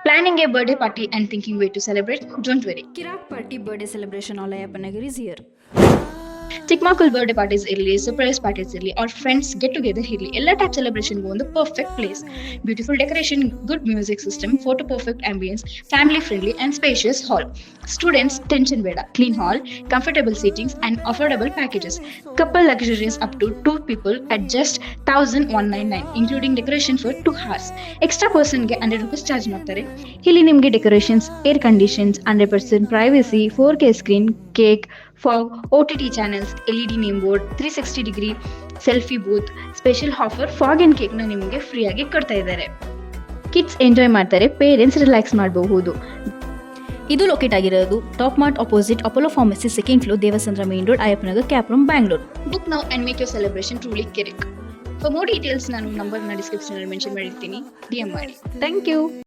Planning a birthday party and thinking way to celebrate? Don't worry. Kirak party birthday celebration at Ayyappanagar is here. ಚಿಕ್ಕಮಕ್ಕಳ birthday parties ಇರಲಿ, surprise parties ಇರಲಿ, or friends get together ಇರಲಿ, ಎಲ್ಲ type ಸೆಲೆಬ್ರೇಷನ್ಗೂ ಒಂದು perfect place. Beautiful decoration, good music system, photo perfect ambience, family friendly and spacious hall. Students tension ಬೇಡ, clean hall, comfortable seatings and affordable packages. Couple luxuries up to 2 people at just 1199, including decoration for 2 hours. Extra ಪರ್ಸನ್ಗೆ 100 rupees charge ಮಾಡ್ತಾರೆ. ಇಲ್ಲಿ ನಿಮಗೆ decorations, air conditions, 100% privacy, 4K screen, cake, fog, OTT channels, LED name board, 360 degree selfie booth, special offer fog and ಕೇಕ್ನ ನಿಮಗೆ ಫ್ರೀಯಾಗಿ ಕೊಡ್ತಾ ಇದ್ದಾರೆ. Kids enjoy ಮಾಡ್ತಾರೆ, ಪೇರೆಂಟ್ಸ್ ರಿಲ್ಯಾಕ್ಸ್ ಮಾಡಬಹುದು. ಇದು ಲೊಕೇಟ್ ಆಗಿರೋದು top mart opposite Apollo pharmacy, 2nd floor, Devasandra main road, Ayyappanagar, ಕ್ಯಾಪ್ರಮ್, Bangalore. Book now and make your celebration truly Kirik. For more details ನಾನು ನಂಬರ್ನ ಡಿಸ್ಕ್ರಿಪ್ಷನ್ ಅಲ್ಲಿ ಮೆನ್ಷನ್ ಮಾಡಿರ್ತೀನಿ, DM ಮಾಡಿ. Thank you.